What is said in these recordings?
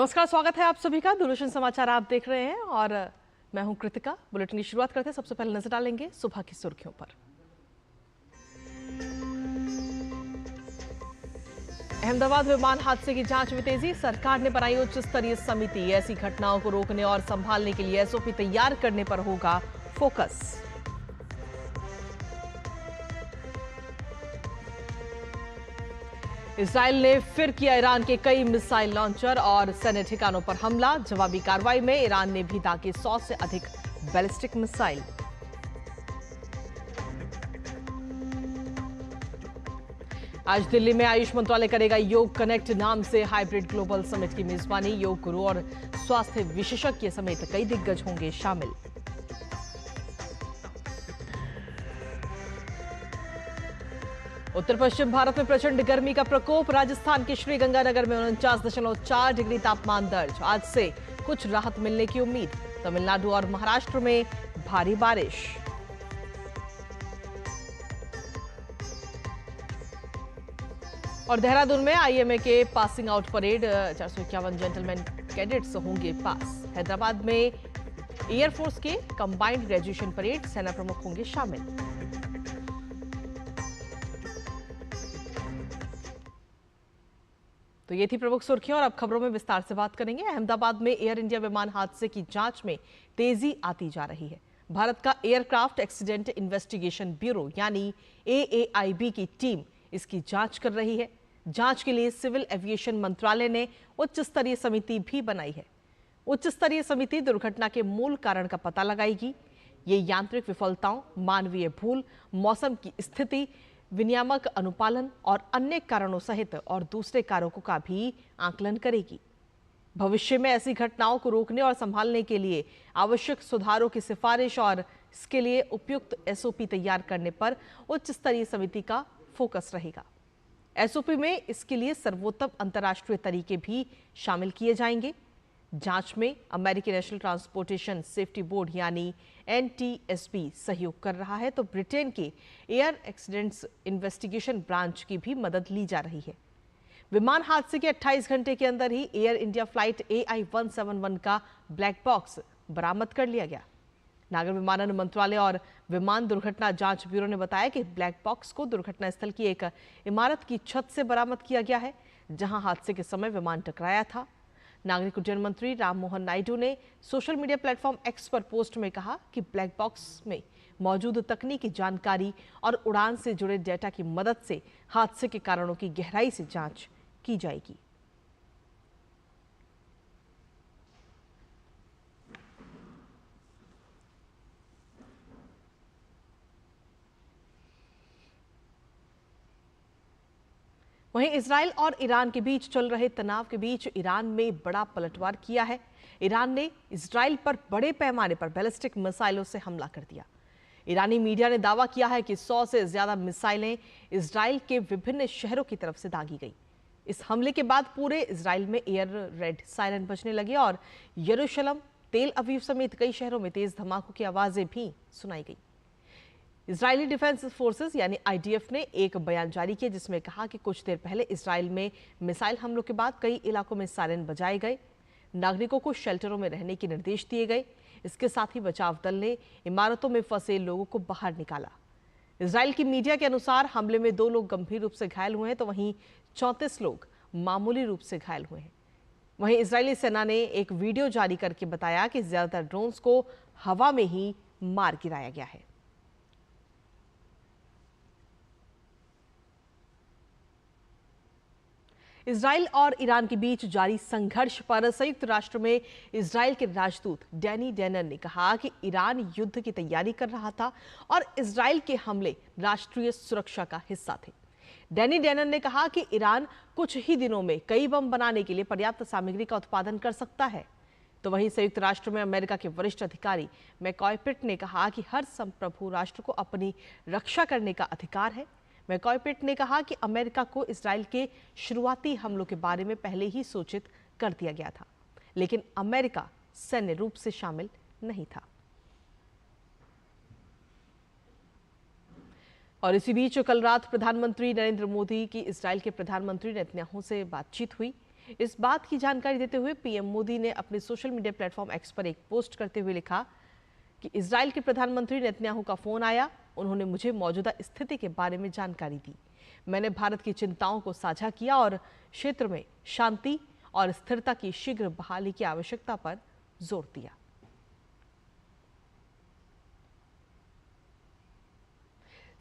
नमस्कार, स्वागत है आप सभी का। दूरदर्शन समाचार आप देख रहे हैं और मैं हूं कृतिका। बुलेटिन की शुरुआत करते हैं। सबसे पहले नजर डालेंगे सुबह की सुर्खियों पर। अहमदाबाद विमान हादसे की जांच में तेजी। सरकार ने बनाई उच्च स्तरीय समिति। ऐसी घटनाओं को रोकने और संभालने के लिए एसओपी तैयार करने पर होगा फोकस। इजरायल ने फिर किया ईरान के कई मिसाइल लॉन्चर और सैन्य ठिकानों पर हमला। जवाबी कार्रवाई में ईरान ने भी दागे 100 से अधिक बैलिस्टिक मिसाइल। आज दिल्ली में आयुष मंत्रालय करेगा योग कनेक्ट नाम से हाइब्रिड ग्लोबल समिट की मेजबानी। योग गुरु और स्वास्थ्य विशेषज्ञ समेत कई दिग्गज होंगे शामिल। उत्तर पश्चिम भारत में प्रचंड गर्मी का प्रकोप। राजस्थान के श्रीगंगानगर में 49.4 डिग्री तापमान दर्ज। आज से कुछ राहत मिलने की उम्मीद। तमिलनाडु और महाराष्ट्र में भारी बारिश। और देहरादून में आईएमए के passing out parade. 451 gentleman cadets होंगे पास। हैदराबाद में एयरफोर्स के कंबाइंड ग्रेजुएशन परेड। सेना प्रमुख होंगे शामिल। तो ये थी प्रमुख सुर्खियां और अब खबरों में विस्तार से बात करेंगे। अहमदाबाद में एयर इंडिया विमान हादसे की जांच में तेजी आती जा रही है। भारत का एयरक्राफ्ट एक्सीडेंट इन्वेस्टिगेशन ब्यूरो यानी एएआईबी की टीम इसकी जांच कर रही है। जांच के लिए सिविल एविएशन मंत्रालय ने उच्च स्तरीय समिति भी बनाई है। उच्च स्तरीय समिति दुर्घटना के मूल कारण का पता लगाएगी। ये यांत्रिक विफलताओं, मानवीय भूल, मौसम की स्थिति, विनियामक अनुपालन और अन्य कारणों सहित और दूसरे कारकों का भी आकलन करेगी। भविष्य में ऐसी घटनाओं को रोकने और संभालने के लिए आवश्यक सुधारों की सिफारिश और इसके लिए उपयुक्त एसओपी तैयार करने पर उच्च स्तरीय समिति का फोकस रहेगा। एसओपी में इसके लिए सर्वोत्तम अंतर्राष्ट्रीय तरीके भी शामिल किए जाएंगे। जांच में अमेरिकी नेशनल ट्रांसपोर्टेशन सेफ्टी बोर्ड यानी एनटीएसबी सहयोग कर रहा है, तो ब्रिटेन के एयर एक्सीडेंट्स इन्वेस्टिगेशन ब्रांच की भी मदद ली जा रही है। विमान हादसे के 28 घंटे के अंदर ही एयर इंडिया फ्लाइट AI-171 का ब्लैक बॉक्स बरामद कर लिया गया। नागर विमानन मंत्रालय और विमान दुर्घटना जांच ब्यूरो ने बताया कि ब्लैक बॉक्स को दुर्घटना स्थल की एक इमारत की छत से बरामद किया गया है, जहां हादसे के समय विमान टकराया था। नागरिक उड्डयन मंत्री राम मोहन नायडू ने सोशल मीडिया प्लेटफॉर्म एक्स पर पोस्ट में कहा कि ब्लैक बॉक्स में मौजूद तकनीकी जानकारी और उड़ान से जुड़े डेटा की मदद से हादसे के कारणों की गहराई से जांच की जाएगी। वहीं इजराइल और ईरान के बीच चल रहे तनाव के बीच ईरान में बड़ा पलटवार किया है। ईरान ने इजराइल पर बड़े पैमाने पर बैलिस्टिक मिसाइलों से हमला कर दिया। ईरानी मीडिया ने दावा किया है कि 100 से ज्यादा मिसाइलें इजराइल के विभिन्न शहरों की तरफ से दागी गई। इस हमले के बाद पूरे इजराइल में एयर रेड सायरन बजने लगे और यरूशलेम, तेल अवीव समेत कई शहरों में तेज धमाकों की आवाजें भी सुनाई गई। इजरायली डिफेंस फोर्सेस यानी आईडीएफ ने एक बयान जारी किया, जिसमें कहा कि कुछ देर पहले इजराइल में मिसाइल हमलों के बाद कई इलाकों में सायरन बजाए गए। नागरिकों को शेल्टरों में रहने के निर्देश दिए गए। इसके साथ ही बचाव दल ने इमारतों में फंसे लोगों को बाहर निकाला। इजराइल की मीडिया के अनुसार हमले में 2 लोग गंभीर रूप से घायल हुए हैं, तो वहीं 34 लोग मामूली रूप से घायल हुए हैं। वहीं इजरायली सेना ने एक वीडियो जारी करके बताया कि ज्यादातर ड्रोन्स को हवा में ही मार गिराया गया है। इजराइल और ईरान के बीच जारी संघर्ष पर संयुक्त राष्ट्र में इजराइल के राजदूत डैनी डेनन ने कहा कि ईरान युद्ध की तैयारी कर रहा था और इजराइल के हमले राष्ट्रीय सुरक्षा का हिस्सा थे। डैनी डेनन ने कहा कि ईरान कुछ ही दिनों में कई बम बनाने के लिए पर्याप्त सामग्री का उत्पादन कर सकता है। तो वहीं संयुक्त राष्ट्र में अमेरिका के वरिष्ठ अधिकारी मैकॉय पिट ने कहा कि हर संप्रभु राष्ट्र को अपनी रक्षा करने का अधिकार है। मैकॉय पिट ने कहा कि अमेरिका को इजराइल के शुरुआती हमलों के बारे में पहले ही सूचित कर दिया गया था, लेकिन अमेरिका सैन्य रूप से शामिल नहीं था। और इसी बीच कल रात प्रधानमंत्री नरेंद्र मोदी की इजराइल के प्रधानमंत्री नेतन्याहू से बातचीत हुई। इस बात की जानकारी देते हुए पीएम मोदी ने अपने सोशल मीडिया प्लेटफॉर्म एक्स पर एक पोस्ट करते हुए लिखा कि इजराइल के प्रधानमंत्री नेतन्याहू का फोन आया। उन्होंने मुझे मौजूदा स्थिति के बारे में जानकारी दी। मैंने भारत की चिंताओं को साझा किया और क्षेत्र में शांति और स्थिरता की शीघ्र बहाली की आवश्यकता पर जोर दिया।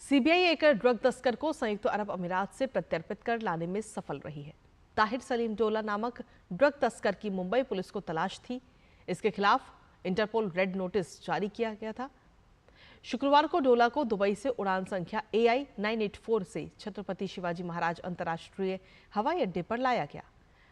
सीबीआई एक ड्रग तस्कर को संयुक्त अरब अमीरात से प्रत्यर्पित कर लाने में सफल रही है। ताहिर सलीम डोला नामक ड्रग तस्कर की मुंबई पुलिस को तलाश थी। इसके खिलाफ इंटरपोल रेड नोटिस जारी किया गया था। शुक्रवार को डोला को दुबई से उड़ान संख्या AI 984 से छत्रपति शिवाजी महाराज अंतर्राष्ट्रीय हवाई अड्डे पर लाया गया।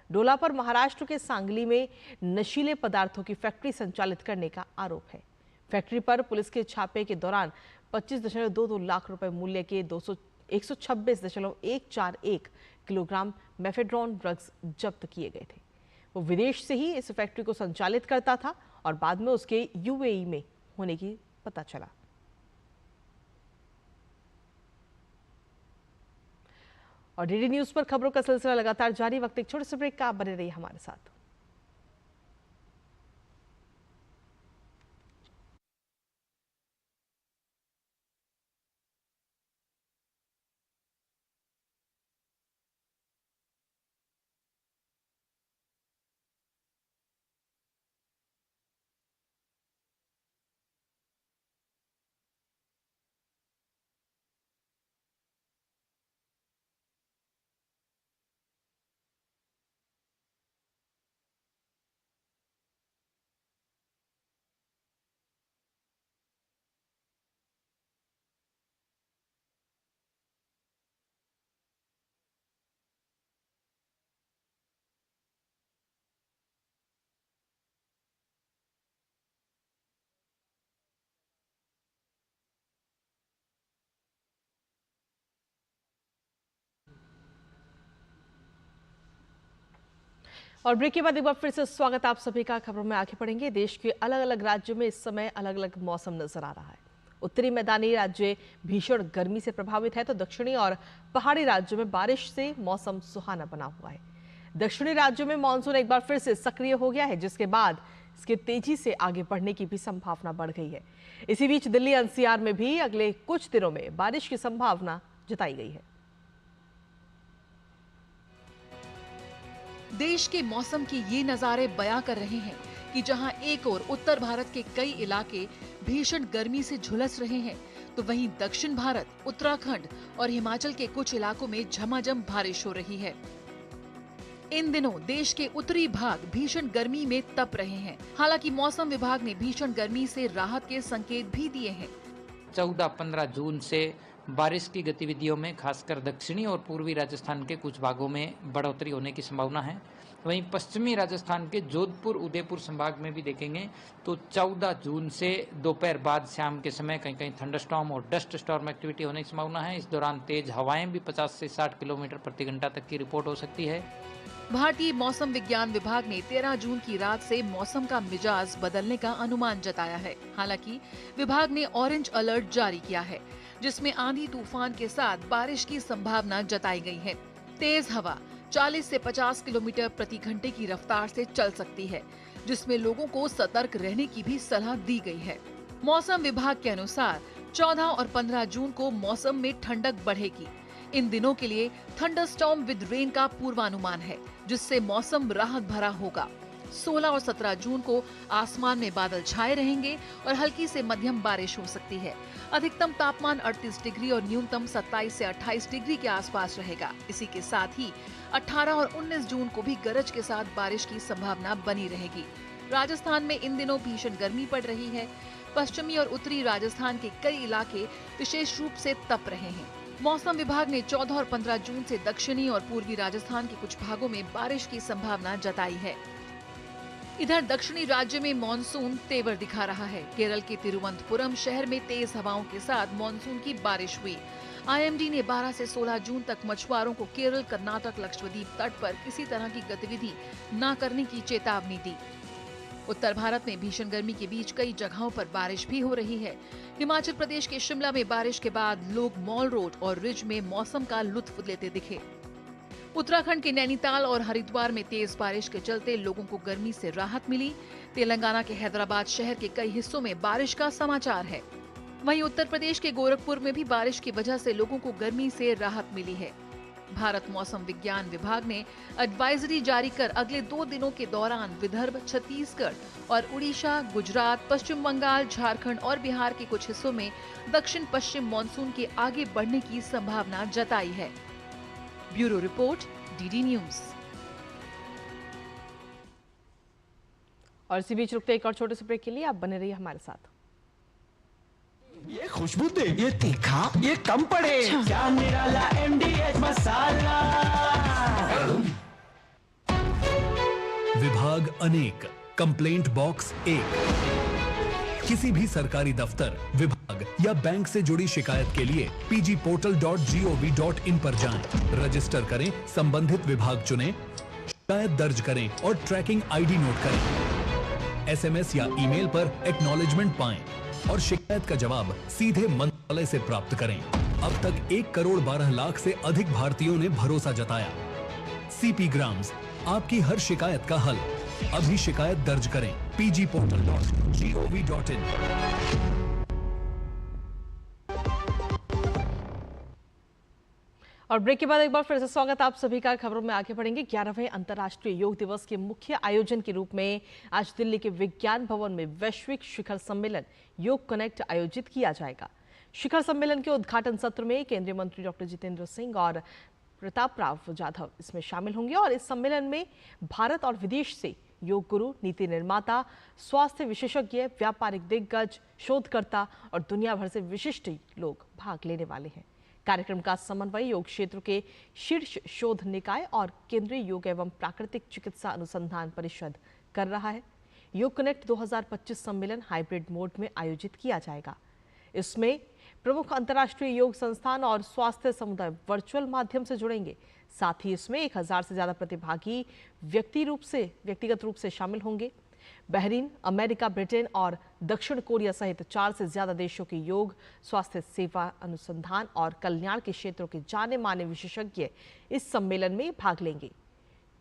डोला पर महाराष्ट्र के सांगली में नशीले पदार्थों की फैक्ट्री संचालित करने का आरोप है। फैक्ट्री पर पुलिस के छापे के दौरान 25.22 लाख रुपए मूल्य के 126.141 किलोग्राम मेफेड्रॉन ड्रग्स जब्त किए गए थे। वो विदेश से ही इस फैक्ट्री को संचालित करता था और बाद में उसके UAE में होने की पता चला। और DD न्यूज पर खबरों का सिलसिला लगातार जारी। वक्त एक छोटे से ब्रेक का, आप बने रहिए हमारे साथ। और ब्रेक के बाद एक बार फिर से स्वागत आप सभी का। खबरों में आगे बढ़ेंगे। देश के अलग अलग राज्यों में इस समय अलग अलग मौसम नजर आ रहा है। उत्तरी मैदानी राज्य भीषण गर्मी से प्रभावित है तो दक्षिणी और पहाड़ी राज्यों में बारिश से मौसम सुहाना बना हुआ है। दक्षिणी राज्यों में मानसून एक बार फिर से सक्रिय हो गया है, जिसके बाद इसके तेजी से आगे बढ़ने की भी संभावना बढ़ गई है। इसी बीच दिल्ली NCR में भी अगले कुछ दिनों में बारिश की संभावना जताई गई है। देश के मौसम के ये नजारे बयां कर रहे हैं कि जहां एक ओर उत्तर भारत के कई इलाके भीषण गर्मी से झुलस रहे हैं, तो वहीं दक्षिण भारत, उत्तराखंड और हिमाचल के कुछ इलाकों में झमाझम बारिश हो रही है। इन दिनों देश के उत्तरी भाग भीषण गर्मी में तप रहे हैं। हालांकि मौसम विभाग ने भीषण गर्मी से राहत के संकेत भी दिए हैं। 14-15 जून से बारिश की गतिविधियों में खासकर दक्षिणी और पूर्वी राजस्थान के कुछ भागों में बढ़ोतरी होने की संभावना है। वहीं पश्चिमी राजस्थान के जोधपुर, उदयपुर संभाग में भी देखेंगे तो 14 जून से दोपहर बाद शाम के समय कहीं कहीं थंडरस्टॉर्म और डस्ट स्टॉर्म एक्टिविटी होने की संभावना है। इस दौरान तेज हवाएं भी 50 से 60 किलोमीटर प्रति घंटा तक की रिपोर्ट हो सकती है। भारतीय मौसम विज्ञान विभाग ने 13 जून की रात से मौसम का मिजाज बदलने का अनुमान जताया है। हालांकि विभाग ने ऑरेंज अलर्ट जारी किया है, जिसमें आंधी तूफान के साथ बारिश की संभावना जताई गई है। तेज हवा 40 से 50 किलोमीटर प्रति घंटे की रफ्तार से चल सकती है, जिसमें लोगों को सतर्क रहने की भी सलाह दी गई है। मौसम विभाग के अनुसार 14 और 15 जून को मौसम में ठंडक बढ़ेगी। इन दिनों के लिए थंडरस्टॉर्म विद रेन का पूर्वानुमान है, जिससे मौसम राहत भरा होगा। 16 और 17 जून को आसमान में बादल छाए रहेंगे और हल्की से मध्यम बारिश हो सकती है। अधिकतम तापमान 38 डिग्री और न्यूनतम 27 से 28 डिग्री के आसपास रहेगा। इसी के साथ ही 18 और 19 जून को भी गरज के साथ बारिश की संभावना बनी रहेगी। राजस्थान में इन दिनों भीषण गर्मी पड़ रही है। पश्चिमी और उत्तरी राजस्थान के कई इलाके विशेष रूप से तप रहे हैं। मौसम विभाग ने 14 और 15 जून से दक्षिणी और पूर्वी राजस्थान के कुछ भागों में बारिश की संभावना जताई है। इधर दक्षिणी राज्य में मॉनसून तेवर दिखा रहा है। केरल के तिरुवनंतपुरम शहर में तेज हवाओं के साथ मॉनसून की बारिश हुई। IMD ने 12 से 16 जून तक मछुआरों को केरल, कर्नाटक, लक्षद्वीप तट पर किसी तरह की गतिविधि न करने की चेतावनी दी। उत्तर भारत में भीषण गर्मी के बीच कई जगहों पर बारिश भी हो रही है। हिमाचल प्रदेश के शिमला में बारिश के बाद लोग मॉल रोड और रिज में मौसम का लुत्फ लेते दिखे। उत्तराखंड के नैनीताल और हरिद्वार में तेज बारिश के चलते लोगों को गर्मी से राहत मिली। तेलंगाना के हैदराबाद शहर के कई हिस्सों में बारिश का समाचार है। वहीं उत्तर प्रदेश के गोरखपुर में भी बारिश की वजह से लोगों को गर्मी से राहत मिली है। भारत मौसम विज्ञान विभाग ने एडवाइजरी जारी कर अगले 2 दिनों के दौरान विदर्भ, छत्तीसगढ़ और उड़ीसा, गुजरात, पश्चिम बंगाल, झारखंड और बिहार के कुछ हिस्सों में दक्षिण पश्चिम मानसून के आगे बढ़ने की संभावना जताई है। Bureau report, DD news. और इसी बीच रुकते एक और छोटे से ब्रेक के लिए आप बने रहिए हमारे साथ। ये खुशबू दे, ये तीखा, ये कम पड़े, क्या निराला MDH मसाला। विभाग अनेक, कंप्लेंट बॉक्स 1। किसी भी सरकारी दफ्तर, विभाग या बैंक से जुड़ी शिकायत के लिए pgportal.gov.in पर जाएं, रजिस्टर करें, संबंधित विभाग चुनें, शिकायत दर्ज करें और ट्रैकिंग ID नोट करें। SMS या ईमेल पर एक्नॉलेजमेंट पाएं और शिकायत का जवाब सीधे मंत्रालय से प्राप्त करें। अब तक 1 करोड़ 12 लाख से अधिक भारतीयों ने भरोसा जताया। CP ग्राम्स, आपकी हर शिकायत का हल। अभी शिकायत दर्ज करें pgportal.gov.in। और ब्रेक के बाद एक बार फिर से स्वागत आप सभी का। खबरों में आगे बढ़ेंगे। 11वें अंतर्राष्ट्रीय योग दिवस के मुख्य आयोजन के रूप में आज दिल्ली के विज्ञान भवन में वैश्विक शिखर सम्मेलन योग कनेक्ट आयोजित किया जाएगा। शिखर सम्मेलन के उद्घाटन सत्र में केंद्रीय मंत्री डॉक्टर जितेंद्र सिंह और प्रताप राव जाधव इसमें शामिल होंगे और इस सम्मेलन में भारत और विदेश से योग गुरु, नीति निर्माता, स्वास्थ्य विशेषज्ञ, व्यापारिक दिग्गज, शोधकर्ता और दुनिया भर से विशिष्ट लोग भाग लेने वाले हैं। कार्यक्रम का समन्वय योग क्षेत्र के शीर्ष शोध निकाय और केंद्रीय योग एवं प्राकृतिक चिकित्सा अनुसंधान परिषद कर रहा है। योग कनेक्ट 2025 सम्मेलन हाइब्रिड मोड में आयोजित किया जाएगा। इसमें प्रमुख अंतर्राष्ट्रीय योग संस्थान और स्वास्थ्य समुदाय वर्चुअल माध्यम से जुड़ेंगे। साथ ही इसमें 1000 से ज्यादा प्रतिभागी व्यक्तिगत रूप से शामिल होंगे। बहरीन, अमेरिका, ब्रिटेन और दक्षिण कोरिया सहित 4 से ज्यादा देशों के योग, स्वास्थ्य सेवा, अनुसंधान और कल्याण के क्षेत्रों के जाने माने विशेषज्ञ इस सम्मेलन में भाग लेंगे।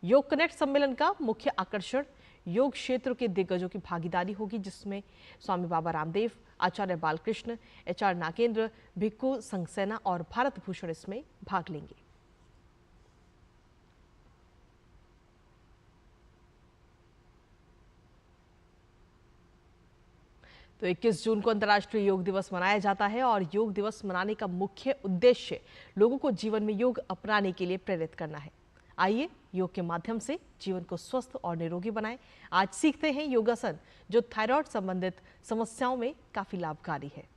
योग कनेक्ट सम्मेलन का मुख्य आकर्षण योग क्षेत्र के दिग्गजों की भागीदारी होगी, जिसमें स्वामी बाबा रामदेव, आचार्य बालकृष्ण, HR नागेंद्र, भिक्खु संघसेना और भारत भूषण इसमें भाग लेंगे। तो 21 जून को अंतर्राष्ट्रीय योग दिवस मनाया जाता है और योग दिवस मनाने का मुख्य उद्देश्य लोगों को जीवन में योग अपनाने के लिए प्रेरित करना है। आइए योग के माध्यम से जीवन को स्वस्थ और निरोगी बनाएं। आज सीखते हैं योगासन, जो थायराइड संबंधित समस्याओं में काफी लाभकारी है।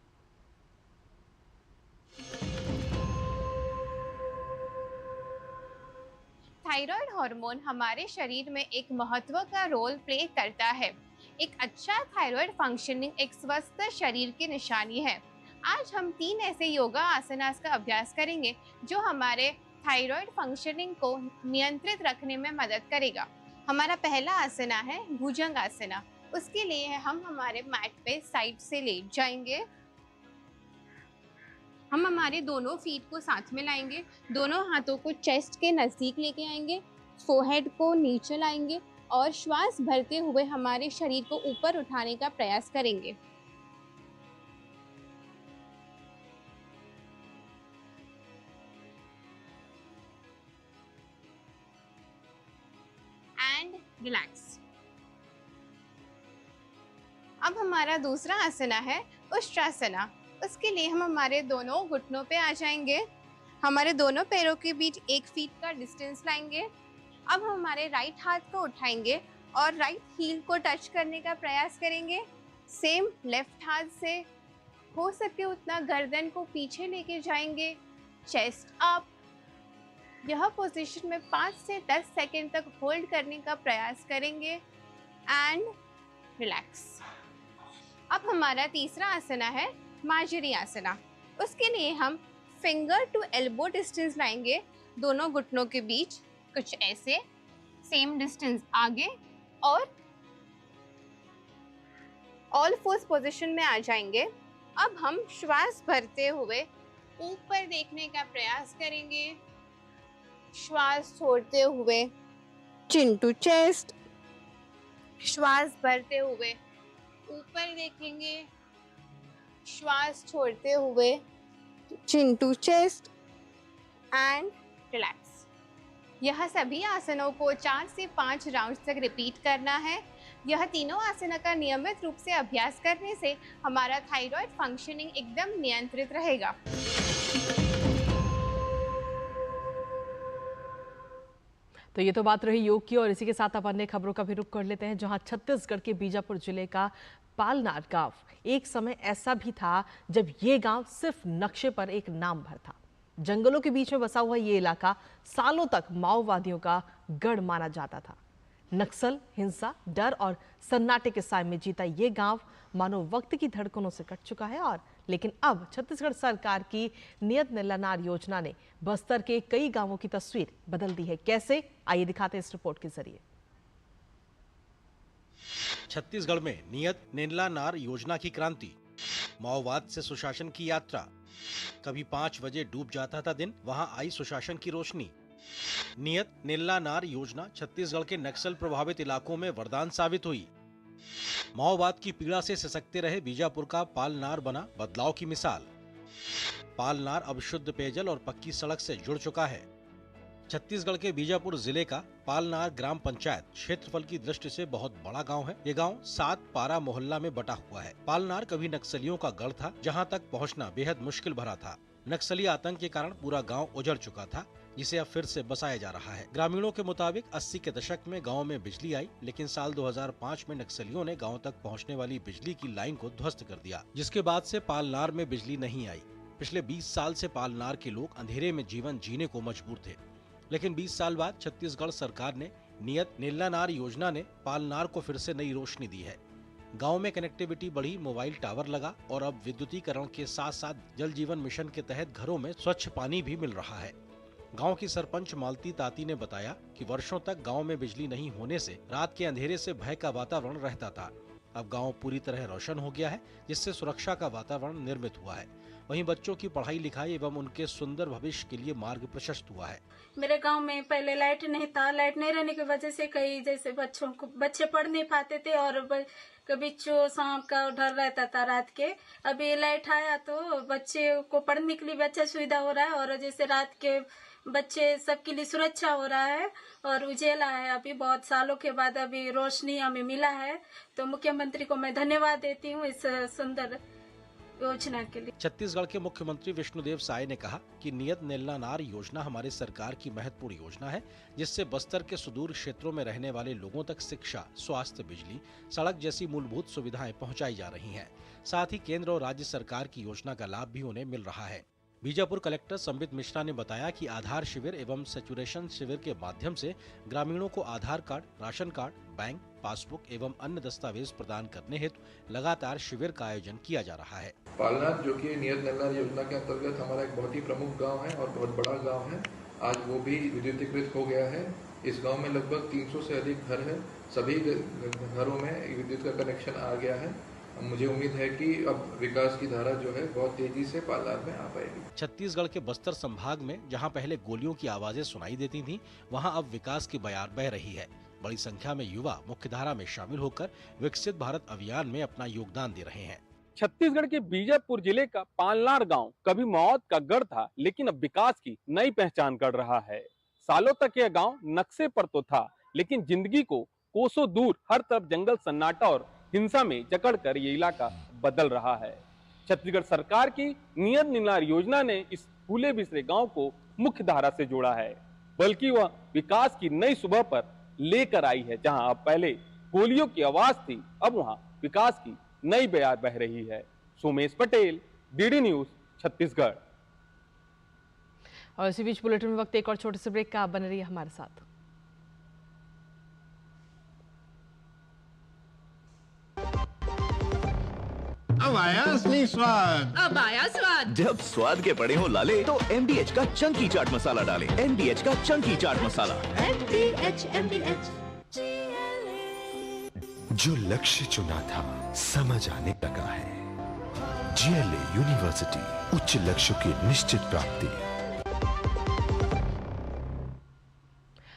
थायराइड हार्मोन हमारे शरीर में एक महत्व का रोल प्ले करता है। एक अच्छा थायराइड फंक्शनिंग एक स्वस्थ शरीर की निशानी है। आज हम 3 ऐसे योगा आसनास का अभ्यास करेंगे जो हमारे थायराइड फंक्शनिंग को नियंत्रित रखने में मदद करेगा। हमारा पहला आसना है भुजंग आसना। उसके लिए हम हमारे मैट पे साइड से लेट जाएंगे। हम हमारे दोनों फीट को साथ में लाएंगे, दोनों हाथों को चेस्ट के नज़दीक लेके आएंगे, फोरहेड को नीचे लाएंगे और श्वास भरते हुए हमारे शरीर को ऊपर उठाने का प्रयास करेंगे। And relax. अब हमारा दूसरा आसना है उष्ट्रासना। उसके लिए हम हमारे दोनों घुटनों पे आ जाएंगे, हमारे दोनों पैरों के बीच 1 फीट का डिस्टेंस लाएंगे। अब हम हमारे राइट हाथ को उठाएंगे और राइट हील को टच करने का प्रयास करेंगे। सेम लेफ्ट हाथ से हो सके उतना गर्दन को पीछे लेके जाएंगे, चेस्ट अप। यह पोजीशन में 5 से 10 सेकंड तक होल्ड करने का प्रयास करेंगे एंड रिलैक्स। अब हमारा तीसरा आसना है मार्जरी आसना। उसके लिए हम फिंगर टू एल्बो डिस्टेंस लाएंगे, दोनों घुटनों के बीच कुछ ऐसे, सेम डिस्टेंस आगे और ऑल फोर्स पोजीशन में आ जाएंगे। अब हम श्वास भरते हुए ऊपर देखने का प्रयास करेंगे, श्वास छोड़ते हुए चिन टू चेस्ट, श्वास भरते हुए ऊपर देखेंगे, श्वास छोड़ते हुए चिन टू चेस्ट एंड रिलैक्स। यह सभी आसनों को 4 से 5 राउंड तक रिपीट करना है। यह तीनों आसनों का नियमित रूप से अभ्यास करने से हमारा थायराइड फंक्शनिंग एकदम नियंत्रित रहेगा। तो ये तो बात रही योग की, और इसी के साथ अब अन्य खबरों का भी रुख कर लेते हैं, जहां छत्तीसगढ़ के बीजापुर जिले का पालनार गांव एक समय ऐसा भी था जब ये गांव सिर्फ नक्शे पर एक नाम भर था। जंगलों के बीच में बसा हुआ ये इलाका सालों तक माओवादियों का गढ़ माना जाता था। नक्सल, हिंसा, डर और सन्नाटे के साए में जीता ये गांव मानो वक्त की धड़कनों से कट चुका है। और लेकिन अब छत्तीसगढ़ सरकार की नियत नीलानार योजना ने बस्तर के कई गांवों की तस्वीर बदल दी है। कैसे, आइए दिखाते हैं इस रिपोर्ट के जरिए। छत्तीसगढ़ में नियत नीलानार योजना की क्रांति, माओवाद से सुशासन की यात्रा। कभी 5 बजे डूब जाता था दिन, वहां आई सुशासन की रोशनी। नियत नीलानार योजना छत्तीसगढ़ के नक्सल प्रभावित इलाकों में वरदान साबित हुई। माओवाद की पीड़ा से सशक्ते रहे बीजापुर का पालनार बना बदलाव की मिसाल। पालनार अब शुद्ध पेयजल और पक्की सड़क से जुड़ चुका है। छत्तीसगढ़ के बीजापुर जिले का पालनार ग्राम पंचायत क्षेत्रफल की दृष्टि से बहुत बड़ा गांव है। ये गांव 7 पारा मोहल्ला में बटा हुआ है। पालनार कभी नक्सलियों का गढ़ था, जहां तक पहुंचना बेहद मुश्किल भरा था। नक्सली आतंक के कारण पूरा गांव उजड़ चुका था, जिसे अब फिर से बसाया जा रहा है। ग्रामीणों के मुताबिक 80 के दशक में गांव में बिजली आई, लेकिन साल 2005 में नक्सलियों ने गांव तक पहुंचने वाली बिजली की लाइन को ध्वस्त कर दिया, जिसके बाद से पालनार में बिजली नहीं आई। पिछले 20 साल से पालनार के लोग अंधेरे में जीवन जीने को मजबूर थे, लेकिन 20 साल बाद छत्तीसगढ़ सरकार ने नियत नीलानार योजना ने पालनार को फिर से नई रोशनी दी है। गांव में कनेक्टिविटी बढ़ी, मोबाइल टावर लगा और अब विद्युतीकरण के साथ साथ जल जीवन मिशन के तहत घरों में स्वच्छ पानी भी मिल रहा है। गांव की सरपंच मालती ताती ने बताया कि वर्षों तक गांव में बिजली नहीं होने से रात के अंधेरे से भय का वातावरण रहता था। अब गांव पूरी तरह रोशन हो गया है, जिससे सुरक्षा का वातावरण निर्मित हुआ है। वहीं बच्चों की पढ़ाई लिखाई एवं उनके सुंदर भविष्य के लिए मार्ग प्रशस्त हुआ है। मेरे गांव में पहले लाइट नहीं था। लाइट नहीं रहने की वजह से कई जैसे बच्चे पढ़ नहीं पाते थे और कभी चोर सांप का डर रहता था रात के। अभी लाइट आया तो बच्चे को पढ़ने के लिए भी अच्छा सुविधा हो रहा है और जैसे रात के बच्चे सबके लिए सुरक्षा हो रहा है और उजेला है। अभी बहुत सालों के बाद अभी रोशनी हमें मिला है, तो मुख्यमंत्री को मैं धन्यवाद देती हूँ इस सुंदर योजना के लिए। छत्तीसगढ़ के मुख्यमंत्री विष्णुदेव साय ने कहा कि नियत नीलानार योजना हमारी सरकार की महत्वपूर्ण योजना है, जिससे बस्तर के सुदूर क्षेत्रों में रहने वाले लोगों तक शिक्षा, स्वास्थ्य, बिजली, सड़क जैसी मूलभूत सुविधाएं पहुंचाई जा रही हैं। साथ ही केंद्र और राज्य सरकार की योजना का लाभ भी उन्हें मिल रहा है। बीजापुर कलेक्टर संबित मिश्रा ने बताया कि आधार शिविर एवं सैचुरेशन शिविर के माध्यम से ग्रामीणों को Aadhaar card, ration card, bank passbook एवं अन्य दस्तावेज प्रदान करने हेतु लगातार शिविर का आयोजन किया जा रहा है। पालनार जो कि नियत नीलानार योजना के अंतर्गत हमारा एक बहुत ही प्रमुख गांव है और बहुत बड़ा गांव है, आज वो भी विद्युतीकृत हो गया है। इस गांव में लगभग 300 से अधिक घर है। सभी घरों में विद्युत का कनेक्शन आ गया है। मुझे उम्मीद है कि अब विकास की धारा जो है बहुत तेजी से पालनार में आ पाएगी। छत्तीसगढ़ के बस्तर संभाग में जहां पहले गोलियों की आवाजें सुनाई देती थीं, वहां अब विकास की बयार बह रही है। बड़ी संख्या में युवा मुख्यधारा में शामिल होकर विकसित भारत अभियान में अपना योगदान दे रहे हैं। छत्तीसगढ़ के बीजापुर जिले का पालनार गांव कभी मौत का गढ़ था, लेकिन अब विकास की नई पहचान कर रहा है। सालों तक यह गांव नक्शे पर तो था, लेकिन जिंदगी को कोसों दूर हर तरफ जंगल, सन्नाटा और हिंसा में जकड़कर ये इलाका बदल रहा है। छत्तीसगढ़ सरकार की नियत नीलानार योजना ने इस भूले बिसरे गांव को मुख्य धारा से जोड़ा है, बल्कि वह विकास की नई सुबह पर लेकर आई है। जहां अब पहले गोलियों की आवाज थी, अब वहां विकास की नई बयार बह रही है। Somesh Patel, DD news, Chhattisgarh. और इसी बीच बुलेटिन में वक्त एक और छोटे से ब्रेक का, आप बने रहिए हमारे साथ। अब आया असली स्वाद। अब आया स्वाद। जब स्वाद के पड़े हो लाले तो MDH का चंकी चाट मसाला डालें। MDH का चंकी चाट मसाला। MDH। जो लक्ष्य चुना था समझ आने लगा है। GLA यूनिवर्सिटी, उच्च लक्ष्यों की निश्चित प्राप्ति।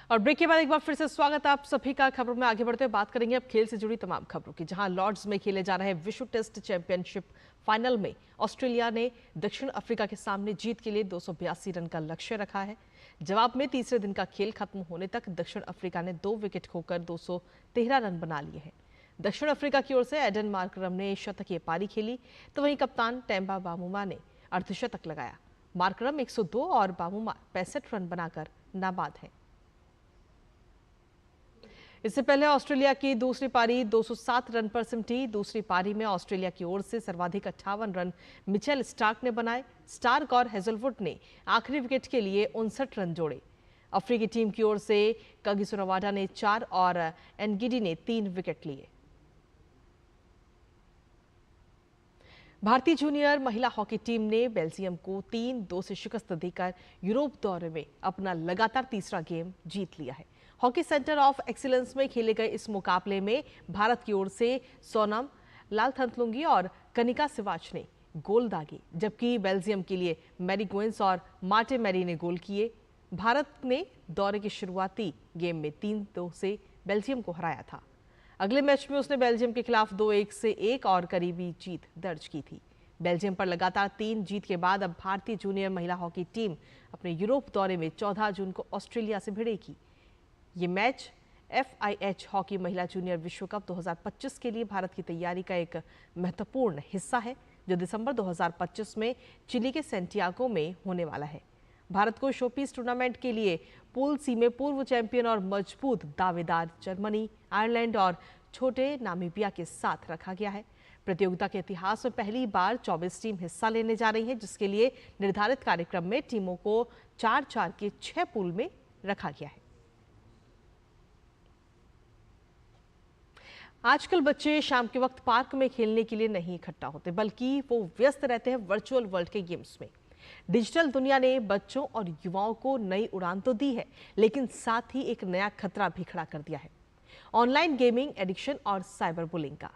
और ब्रेक के बाद एक बार फिर से स्वागत आप सभी का। खबरों में आगे बढ़ते हुए बात करेंगे अब खेल से जुड़ी तमाम खबरों की, जहां लॉर्ड्स में खेले जा रहे विश्व टेस्ट चैंपियनशिप फाइनल में ऑस्ट्रेलिया ने दक्षिण अफ्रीका के सामने जीत के लिए 282 रन का लक्ष्य रखा है। जवाब में तीसरे दिन का खेल खत्म होने तक दक्षिण अफ्रीका ने 2 विकेट खोकर 213 रन बना लिए हैं। दक्षिण अफ्रीका की ओर से एडन मार्करम ने शतकीय पारी खेली, तो वहीं कप्तान टेम्बा बामुमा ने अर्धशतक लगाया। मार्करम 102 और बामुमा 65 रन बनाकर नाबाद हैं। इससे पहले ऑस्ट्रेलिया की दूसरी पारी 207 रन पर सिमटी। दूसरी पारी में ऑस्ट्रेलिया की ओर से सर्वाधिक 58 रन मिचेल स्टार्क ने बनाए। स्टार्क और हेजलवुड ने आखिरी विकेट के लिए 59 रन जोड़े। अफ्रीकी टीम की ओर से कागिसो रबाडा ने 4 और एनगिडी ने 3 विकेट लिए। भारतीय जूनियर महिला हॉकी टीम ने बेल्जियम को 3-2 से शिकस्त देकर यूरोप दौरे में अपना लगातार तीसरा गेम जीत लिया है। हॉकी सेंटर ऑफ एक्सीलेंस में खेले गए इस मुकाबले में भारत की ओर से सोनम लालथनतलुंगी और कनिका सिवाच ने गोल दागे, जबकि बेल्जियम के लिए मैरी गोइंस और मार्टे मैरी ने गोल किए। भारत ने दौरे के शुरुआती गेम में 3-2 से बेल्जियम को हराया था। अगले मैच में उसने बेल्जियम के खिलाफ 2-1 से एक और करीबी जीत दर्ज की थी। बेल्जियम पर लगातार 3 जीत के बाद अब भारतीय जूनियर महिला हॉकी टीम अपने यूरोप दौरे में 14 जून को ऑस्ट्रेलिया से भिड़ेगी। ये मैच FIH हॉकी महिला जूनियर विश्व कप 2025 के लिए भारत की तैयारी का एक महत्वपूर्ण हिस्सा है, जो दिसंबर 2025 में चिली के सेंटियागो में होने वाला है। भारत को शोपीस टूर्नामेंट के लिए पूल सी में पूर्व चैंपियन और मजबूत दावेदार जर्मनी, आयरलैंड और छोटे नामीबिया के साथ रखा गया है। प्रतियोगिता के इतिहास में पहली बार 24 टीम हिस्सा लेने जा रही हैं, जिसके लिए निर्धारित कार्यक्रम में टीमों को 4-4 के 6 पूल में रखा गया है। आजकल बच्चे शाम के वक्त पार्क में खेलने के लिए नहीं इकट्ठा होते, बल्कि वो व्यस्त रहते हैं वर्चुअल वर्ल्ड के गेम्स में। डिजिटल दुनिया ने बच्चों और युवाओं को नई उड़ान तो दी है, लेकिन साथ ही एक नया खतरा भी खड़ा कर दिया है। ऑनलाइन गेमिंग, एडिक्शन और साइबर बुलिंग का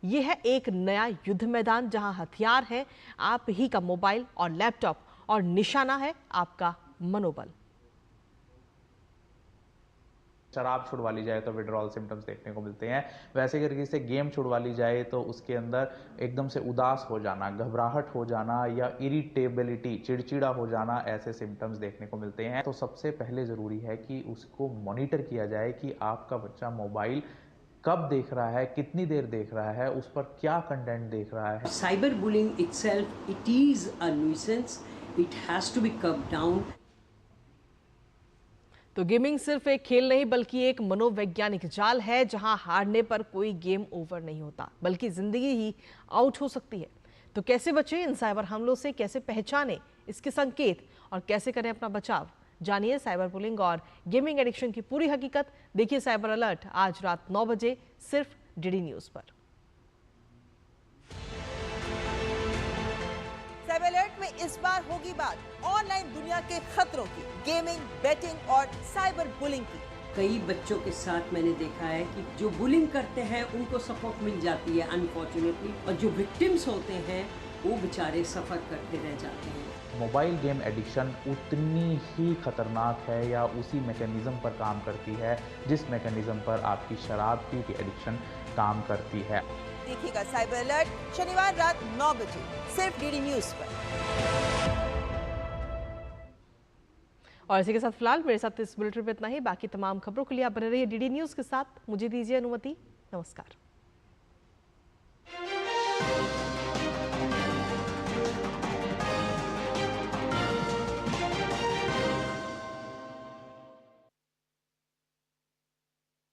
यह है एक नया युद्ध मैदान, जहां हथियार है आप ही का मोबाइल और लैपटॉप और निशाना है आपका मनोबल। शराब छुड़वा ली जाए तो विड्रॉल सिम्टम्स देखने को मिलते हैं। वैसे करके से गेम छुड़वा ली जाए तो उसके अंदर एकदम से उदास हो जाना, घबराहट हो जाना या इरिटेबिलिटी, चिड़चिड़ा हो जाना, ऐसे सिम्टम्स देखने को मिलते हैं। तो सबसे पहले ज़रूरी है कि उसको मॉनिटर किया जाए कि आपका बच्चा मोबाइल कब देख रहा है, कितनी देर देख रहा है, उस पर क्या कंटेंट देख रहा है। Cyber bullying itself, it is a nuisance, it has to be cut down. तो गेमिंग सिर्फ एक खेल नहीं, बल्कि एक मनोवैज्ञानिक जाल है, जहां हारने पर कोई गेम ओवर नहीं होता, बल्कि जिंदगी ही आउट हो सकती है। तो कैसे बचें इन साइबर हमलों से, कैसे पहचानें इसके संकेत और कैसे करें अपना बचाव, जानिए साइबर बुलिंग और गेमिंग एडिक्शन की पूरी हकीकत। देखिए साइबर अलर्ट आज रात 9 बजे सिर्फ DD न्यूज पर। साइबर अलर्ट में इस बार होगी बात ऑनलाइन दुनिया के खतरों की, गेमिंग, बेटिंग और साइबर बुलिंग की। कई बच्चों के साथ मैंने देखा है कि जो बुलिंग करते हैं उनको सपोर्ट मिल जाती है अनफॉर्चुनेटली, और जो विक्टिम्स होते हैं वो बेचारे सफ़र करते रह जाते हैं। मोबाइल गेम एडिक्शन उतनी ही खतरनाक है या उसी मैकेनिज्म पर काम करती है जिस मैकेनिज्म पर आपकी शराब की एडिक्शन काम करती है। देखिएगा साइबर अलर्ट शनिवार रात 9 बजे सिर्फ DD न्यूज पर। और इसी के साथ फिलहाल मेरे साथ इस बुलेटिन में इतना ही। बाकी तमाम खबरों के लिए आप बने रहिए DD न्यूज के साथ। मुझे दीजिए अनुमति। नमस्कार।